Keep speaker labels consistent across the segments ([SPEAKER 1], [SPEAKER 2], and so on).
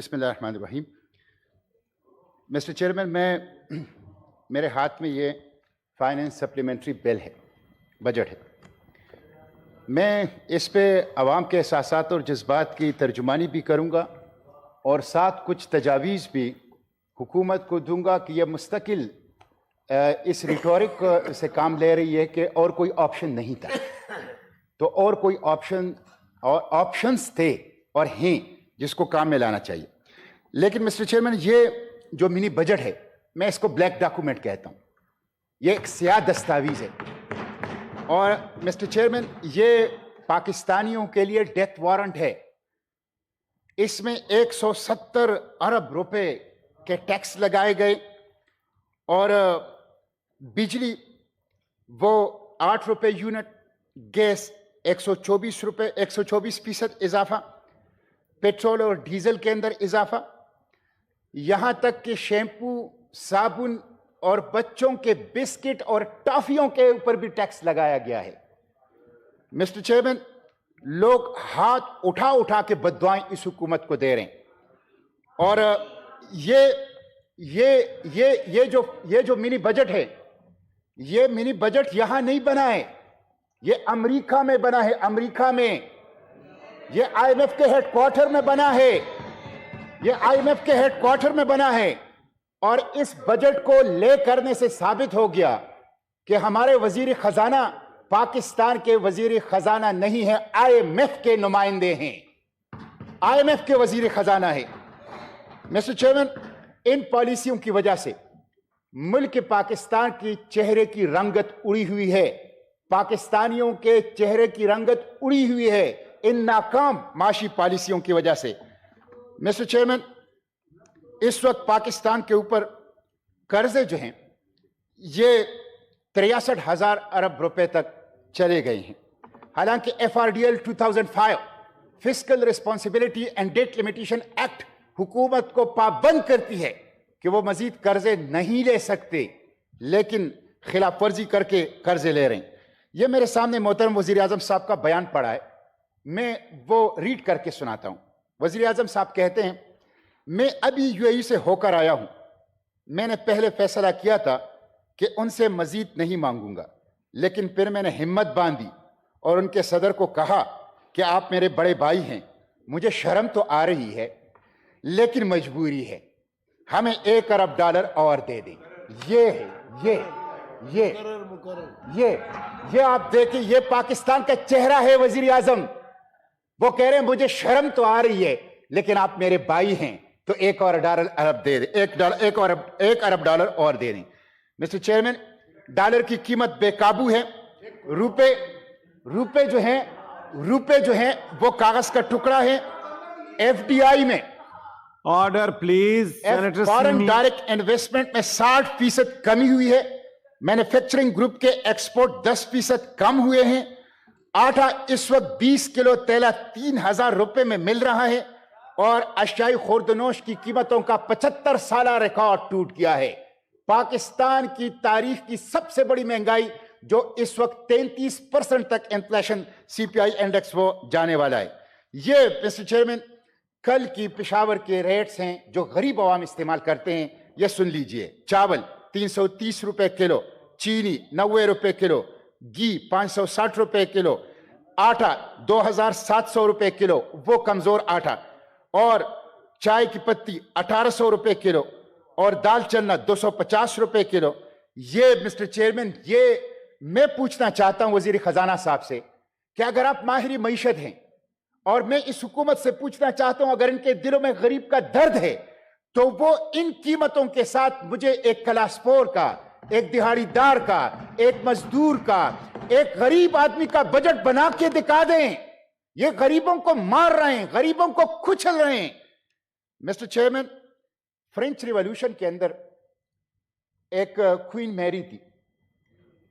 [SPEAKER 1] बिस्मिल्लाहिर्रहमानिर्रहीम। Mister chairman, मेरे हाथ में ये फाइनेंस सप्लीमेंट्री बिल है, बजट है। मैं इस पे अवाम के एहसासात और जज्बात की तर्जुमानी भी करूँगा और साथ कुछ तजावीज़ भी हुकूमत को दूंगा कि यह मुस्तकिल इस रिटोरिक से काम ले रही है कि और कोई ऑप्शन नहीं था, तो और कोई ऑप्शंस थे और हैं जिसको काम में लाना चाहिए। लेकिन मिस्टर चेयरमैन, ये जो मिनी बजट है, मैं इसको ब्लैक डॉक्यूमेंट कहता हूँ। ये एक स्याह दस्तावेज है और मिस्टर चेयरमैन, ये पाकिस्तानियों के लिए डेथ वारंट है। इसमें 170 अरब रुपए के टैक्स लगाए गए और बिजली वो 8 रुपए यूनिट, गैस 124% इजाफा, पेट्रोल और डीजल के अंदर इजाफा, यहां तक कि शैम्पू, साबुन और बच्चों के बिस्किट और टॉफियों के ऊपर भी टैक्स लगाया गया है। मिस्टर चेयरमैन, लोग हाथ उठा उठा के बददुआएं इस हुकूमत को दे रहे हैं और ये जो मिनी बजट है, ये मिनी बजट यहां नहीं बना है, ये अमेरिका में बना है। अमेरिका में ये आईएमएफ के हेडक्वार्टर में बना है, ये आईएमएफ के हेडक्वार्टर में बना है। और इस बजट को ले करने से साबित हो गया कि हमारे वजीर खजाना पाकिस्तान के वजीर खजाना नहीं है, आईएमएफ के नुमाइंदे हैं, आईएमएफ के वजीर खजाना है। मिस्टर चेयरमैन, इन पॉलिसियों की वजह से मुल्क पाकिस्तान की चेहरे की रंगत उड़ी हुई है, पाकिस्तानियों के चेहरे की रंगत उड़ी हुई है इन नाकाम माशी पॉलिसियों की वजह से। मिस्टर चेयरमैन, इस वक्त पाकिस्तान के ऊपर कर्जे जो हैं ये 63,000 अरब रुपए तक चले गए हैं। हालांकि FRDL 2005 fiscal responsibility and debt limitation act हुकूमत को पाबंद करती है कि वो मजीद कर्जे नहीं ले सकते, लेकिन खिलाफ वर्जी करके कर्जे ले रहे हैं। ये मेरे सामने मोहतरम वजीर आजम साहब का बयान पड़ा है, मैं वो रीड करके सुनाता हूं। वजीर आजम साहब कहते हैं, मैं अभी UAE से होकर आया हूं, मैंने पहले फैसला किया था कि उनसे मजीद नहीं मांगूंगा, लेकिन फिर मैंने हिम्मत बांधी और उनके सदर को कहा कि आप मेरे बड़े भाई हैं, मुझे शर्म तो आ रही है लेकिन मजबूरी है, हमें $1 अरब और दे दें। ये है, ये आप देखिए, ये पाकिस्तान का चेहरा है वजीर आजम। वो कह रहे हैं मुझे शर्म तो आ रही है लेकिन आप मेरे भाई हैं तो $1 अरब दे दें, $1 अरब और दे दें। मिस्टर चेयरमैन, डॉलर की कीमत बेकाबू है, रुपए जो है वो कागज का टुकड़ा है। FDI में,
[SPEAKER 2] order please,
[SPEAKER 1] foreign direct investment में 60% कमी हुई है। मैन्युफैक्चरिंग ग्रुप के एक्सपोर्ट 10% कम हुए हैं। आटा इस वक्त 20 किलो तेला 3,000 रुपए में मिल रहा है और अशियाई खुर्दनोश की कीमतों का 75 साला रिकॉर्ड टूट गया है। पाकिस्तान की तारीख की सबसे बड़ी महंगाई जो इस वक्त 33% तक इन्फ्लेशन CPI इंडेक्स वो जाने वाला है। ये मिस्टर चेयरमैन कल की पेशावर के रेट्स हैं जो गरीब आवाम इस्तेमाल करते हैं, ये सुन लीजिए। चावल 330 रुपए किलो, चीनी 90 रुपए किलो, घी 560 रुपए किलो, आटा 2,700 रुपए किलो, वो कमजोर आटा, और चाय की पत्ती 1,800 रुपए किलो और दाल चना 250 रुपए किलो। ये मिस्टर चेयरमैन, ये मैं पूछना चाहता हूं वजीर खजाना साहब से कि अगर आप माहिर मईशत हैं, और मैं इस हुकूमत से पूछना चाहता हूं अगर इनके दिलों में गरीब का दर्द है, तो वो इन कीमतों के साथ मुझे एक क्लासपोर का, एक दिहाड़ीदार का, एक मजदूर का, एक गरीब आदमी का बजट बना के दिखा दें। ये गरीबों को मार रहे हैं, गरीबों को कुचल रहे हैं। मिस्टर चेयरमैन, फ्रेंच रिवॉल्यूशन के अंदर एक क्वीन मैरी थी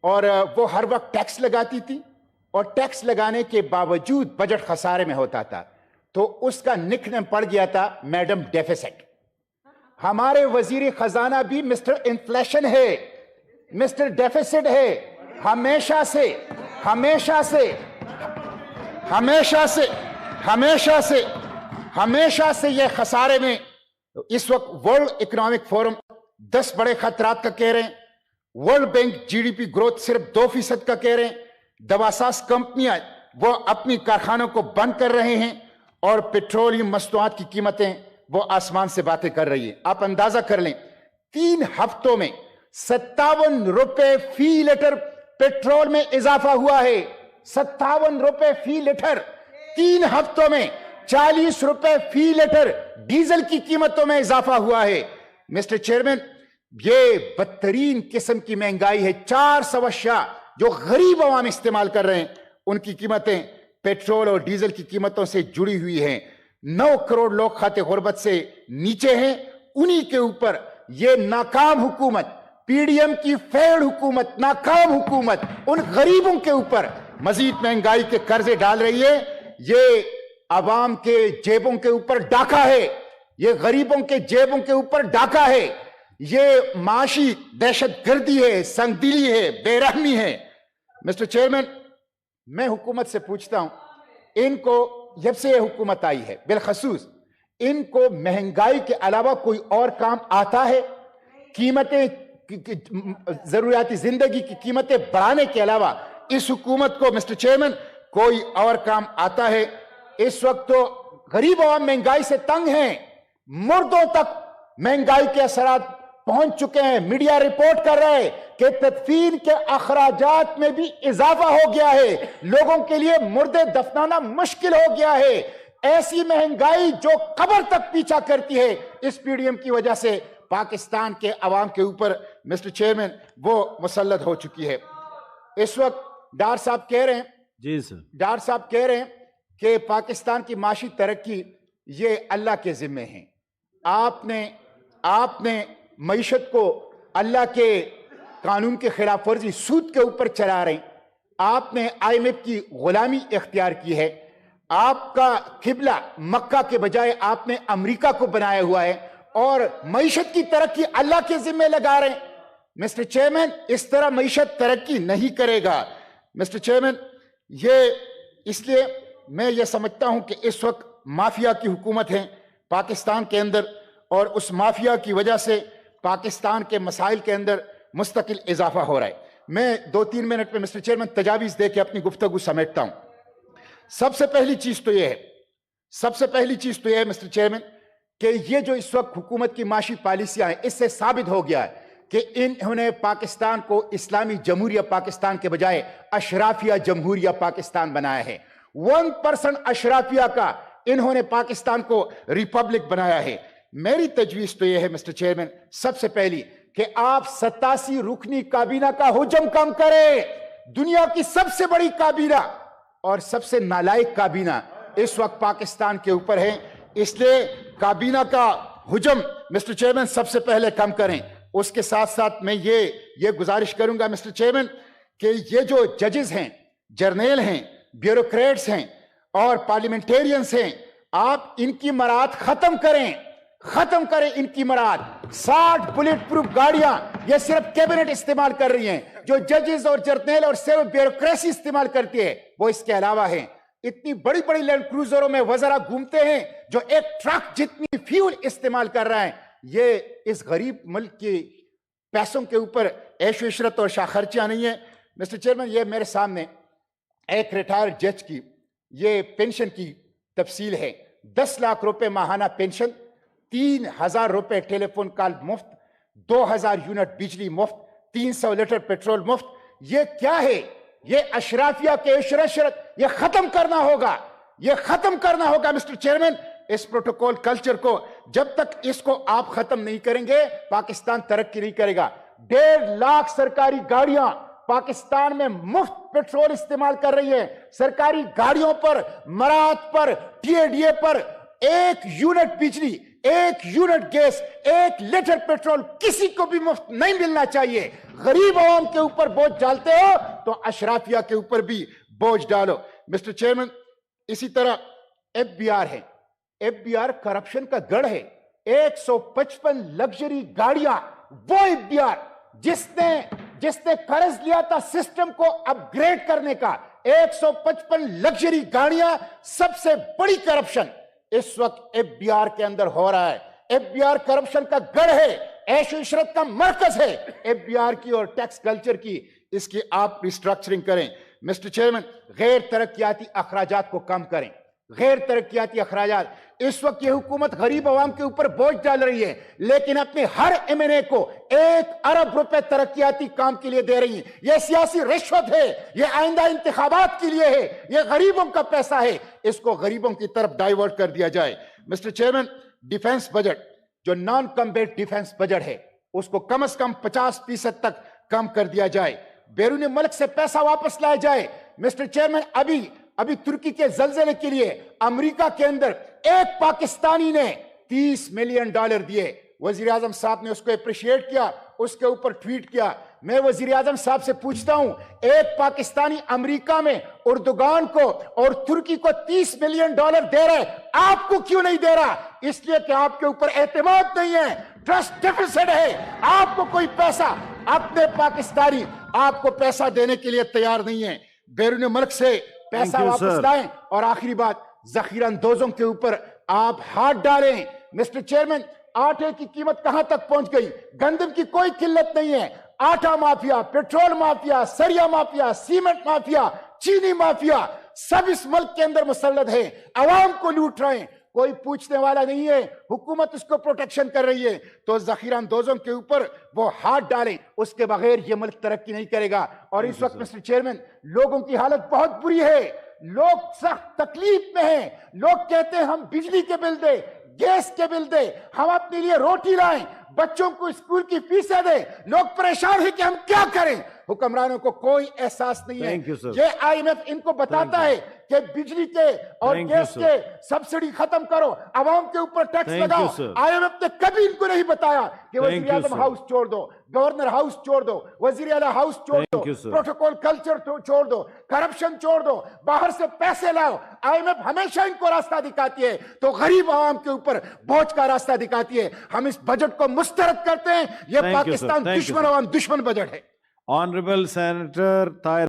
[SPEAKER 1] और वो हर वक्त टैक्स लगाती थी और टैक्स लगाने के बावजूद बजट खसारे में होता था, तो उसका निकनेम पड़ गया था मैडम डेफिसिट। हमारे वजीर खजाना भी मिस्टर इन्फ्लेशन है, मिस्टर डेफिसिट है। हमेशा से ہمیشہ سے یہ خسارے میں اس وقت ورلڈ اکنامک فورم 10 بڑے خطرات کا کہہ رہے ہیں, World Bank G D P growth صرف 2% کا کہہ رہے ہیں, دواساز کمپنیاں وہ اپنی کارخانوں کو بند کر رہے ہیں, اور پیٹرولیم مصنوعات کی قیمتیں وہ آسمان سے باتیں کر رہی ہیں. آپ اندازہ کر لیں 3 ہفتوں میں 57 روپے فی لیٹر پیٹرول میں اضافہ ہوا ہے. 57 روپے فی لیٹر 3 ہفتوں میں. 40 روپے فی لیٹر ڈیزل کی قیمتوں میں اضافہ ہوا ہے. مسٹر چیئرمین, یہ بدترین قسم کی مہنگائی ہے. 400 اشیاء جو غریب عوام استعمال کر رہے ہیں ان کی قیمتیں پیٹرول اور ڈیزل کی قیمتوں سے جڑی ہوئی ہیں. 9 کروڑ لوگ خاتے غربت سے نیچے ہیں. انہی کے اوپر یہ ناکام حکومت, پی ڈی ایم کی فیلڈ حکومت, ناکام حکومت ان غریبوں کے اوپر مزید مہنگائی کے قرضے ڈال رہی ہے. یہ عوام کے جیبوں کے اوپر ڈاکہ ہے, یہ غریبوں کے جیبوں کے اوپر ڈاکہ ہے, یہ معاشی دہشت گردی ہے, سنگ دلی ہے, بے رحمی ہے. مسٹر چیئرمین, میں حکومت سے پوچھتا ہوں, ان کو جب سے یہ حکومت آئی ہے بالخصوص ان کو مہنگائی کے علاوہ کوئی اور کام آتا ہے؟ قیمتیں, ضروریاتی زندگی کی قیمتیں بڑھانے کے علاوہ اس حکومت کو مسٹر چیئرمین کوئی اور کام آتا ہے؟ اس وقت تو غریب عوام مہنگائی سے تنگ ہیں, مردوں تک مہنگائی کے اثرات پہنچ چکے ہیں. میڈیا رپورٹ کر رہے ہیں کہ تدفین کے اخراجات میں بھی اضافہ ہو گیا ہے, لوگوں کے لیے مردے دفنانا مشکل ہو گیا ہے. ایسی مہنگائی جو قبر تک پیچھا کرتی ہے اس پی ڈی ایم کی وجہ سے پاکستان کے عوام کے اوپر مسٹر چیئرمین وہ مسلط ہو چکی ہے. اس وقت ڈار صاحب کہہ رہے ہیں,
[SPEAKER 2] جی سر,
[SPEAKER 1] ڈار صاحب کہہ رہے ہیں کہ پاکستان کی معاشی ترقی یہ اللہ کے ذمے ہیں. آپ نے معیشت کو اللہ کے قانون کے خلاف ورزی سود کے اوپر چلا رہے ہیں. آپ نے آئی ایم ایف کی غلامی اختیار کی ہے. آپ کا قبلہ مکہ کے بجائے آپ نے امریکہ کو بنایا ہوا ہے, اور معیشت کی ترقی اللہ کے ذمے لگا رہے ہیں. مسٹر چیئرمین, اس طرح معیشت ترقی نہیں کرے گا. مسٹر چیئرمین, یہ اس لیے میں یہ سمجھتا ہوں کہ اس وقت مافیا کی حکومت ہے پاکستان کے اندر, اور اس مافیا کی وجہ سے پاکستان کے مسائل کے اندر مستقل اضافہ ہو رہا ہے. میں 2-3 منٹ میں مسٹر چیئرمین تجاویز دے کے اپنی گفتگو سمیٹتا ہوں. سب سے پہلی چیز تو یہ ہے مسٹر چیئرمین کہ یہ جو اس وقت حکومت کی معاشی پالیسیاں ہیں, اس سے ثابت ہو گیا ہے کہ انہوں نے پاکستان کو اسلامی جمہوریہ پاکستان کے بجائے اشرافیہ جمہوریہ پاکستان بنایا ہے. 1% اشرافیہ کا انہوں نے پاکستان کو ریپبلک بنایا ہے. میری تجویز تو یہ ہے مسٹر چیئرمین, سب سے پہلی کہ آپ 87 رکنی کابینہ کا حجم کم کریں. دنیا کی سب سے بڑی کابینہ اور سب سے نالائق کابینہ اس وقت پاکستان کے اوپر ہے, اس لیے کابینہ کا حجم مسٹر چیئرمین سب سے پہلے کم کریں. اس کے ساتھ ساتھ میں یہ گزارش کروں گا مسٹر چیئرمین کہ یہ جو ججز ہیں, جرنیل ہیں, بیوروکریٹس ہیں اور پارلیمنٹیرینز ہیں, آپ ان کی مراعات ختم کریں ان کی مراعات. 60 بلٹ پروف گاڑیاں یہ صرف کیبنٹ استعمال کر رہی ہیں, جو ججز اور جرنیل اور صرف بیوروکریسی استعمال کرتی ہے وہ اس کے علاوہ ہیں. اتنی بڑی بڑی لینڈ کروزروں میں وزراء گھومتے ہیں جو ایک ٹرک جتنی فیول استعمال کر رہا ہے. یہ اس غریب ملک کے پیسوں کے اوپر عیش و عشرت اور شاخرچیاں نہیں ہیں. مسٹر چیئرمین, یہ میرے سامنے ایک ریٹائرڈ جج کی یہ پینشن کی تفصیل ہے. 10 لاکھ روپے ماہانہ پینشن, 3000 روپے ٹیلی فون کال مفت, 2000 یونٹ بجلی مفت, 300 لیٹر پیٹرول مفت. یہ کیا ہے؟ یہ اشرافیہ کے عیش و عشرت یہ ختم کرنا ہوگا مسٹر چیئرمین. اس پروٹوکول کلچر کو جب تک اس کو آپ ختم نہیں کریں گے پاکستان ترقی نہیں کرے گا. 1.5 لاکھ سرکاری گاڑیاں پاکستان میں مفت پیٹرول استعمال کر رہی ہیں. سرکاری گاڑیوں پر, مراعات پر, ٹی اے ڈی اے پر 1 یونٹ بجلی, 1 یونٹ گیس, 1 لیٹر پیٹرول کسی کو بھی مفت نہیں ملنا چاہیے. غریب عوام کے اوپر بوجھ ڈالتے ہو تو اشرافیہ کے اوپر بھی بوجھ ڈالو. مسٹر چیئرمین, اسی طرح ایف بی آر ہے. ایف بی آر کرپشن کا گڑھ ہے. 155 لگژری گاڑیاں, وہ ایف بی آر جس نے قرض لیا تھا سسٹم کو اپ گریڈ کرنے کا, 155 لگژری گاڑیاں, سب سے بڑی کرپشن इस वक्त एफबीआर के अंदर हो रहा है। एफबीआर करप्शन का गढ़ है, ऐश इशरत का मरकज है एफबीआर की और टैक्स कल्चर की। इसकी आप रिस्ट्रक्चरिंग करें। मिस्टर चेयरमैन, गैर तरक्याती अखराजात को कम करें। गैर तरक्याती अखराजात, इस वक्त ये हुकूमत गरीब आवाम के ऊपर बोझ डाल रही है, लेकिन अपने हर एमएनए को 1 अरब रुपए तरक्याती काम के लिए दे रही है। ये सियासी रिश्वत है, ये आइंदा इंतखाबात के लिए है, ये गरीबों का पैसा है, इसको गरीबों की तरफ डाइवर्ट कर दिया जाए। मिस्टर चेयरमैन, डिफेंस बजट जो नॉन कम्बैट डिफेंस बजट है उसको कम से कम 50% तक कम कर दिया जाए। बैरून मुल्क से पैसा वापस लाया जाए। मिस्टर चेयरमैन, अभी तुर्की के जलजले के लिए अमेरिका के अंदर एक पाकिस्तानी ने $30 मिलियन दिए। वजीर आजम साहब ने उसको अप्रिशिएट किया, उसके ऊपर ट्वीट किया। मैं वजीर आजम साहब से पूछता हूं, एक पाकिस्तानी अमेरिका में उर्दुगान को और तुर्की को $30 मिलियन दे रहे, आपको क्यों नहीं दे रहा? इसलिए कि आपके ऊपर एतमाद नहीं है, ट्रस्ट डेफिसिट है। आपको कोई पैसा, अपने पाकिस्तानी आपको पैसा देने के लिए तैयार नहीं है। बैरून मुल्क से पैसा वापस लाएं। और आखिरी बात, जखीरा अंदोजों के ऊपर आप हाथ डालें। मिस्टर चेयरमैन, आटे की कीमत कहां तक पहुंच गई? गंदम की कोई किल्लत नहीं है। आटा माफिया, पेट्रोल माफिया, सरिया माफिया, सीमेंट माफिया, चीनी माफिया सब इस मुल्क के अंदर मुसल्लत है, आवाम को लूट रहे हैं। कोई पूछने वाला नहीं है, हुकूमत उसको प्रोटेक्शन कर रही है। तो जखीरा अंदोजों के ऊपर वो हाथ डालें, उसके बगैर ये मुल्क तरक्की नहीं करेगा। और इस वक्त मिस्टर चेयरमैन, लोगों की हालत बहुत बुरी है, लोग सख्त तकलीफ में हैं। लोग कहते हैं हम बिजली के बिल दे, गैस के बिल दे, हम अपने लिए रोटी लाएं, बच्चों को स्कूल की फीसें दे। लोग परेशान हैं कि हम क्या करें। हुक्मरानों को कोई एहसास नहीं है। ये आईएमएफ इनको बताता है कि बिजली के और गैस के सब्सिडी खत्म करो, आवाम के ऊपर टैक्स लगाओ। आईएमएफ ने कभी इनको नहीं बताया कि वजीर आजम हाउस छोड़ दो, गवर्नर हाउस छोड़ दो, वजीर आला हाउस छोड़ दो, प्रोटोकॉल कल्चर छोड़ दो, करप्शन छोड़ दो, बाहर से पैसे लाओ। आईएमएफ हमेशा इनको रास्ता दिखाती है, तो गरीब आवाम के ऊपर बोझ का रास्ता दिखाती है। हम इस बजट को मुस्तरद करते हैं। ये पाकिस्तान दुश्मन आवाम दुश्मन बजट है।
[SPEAKER 2] Honorable Senator Tahir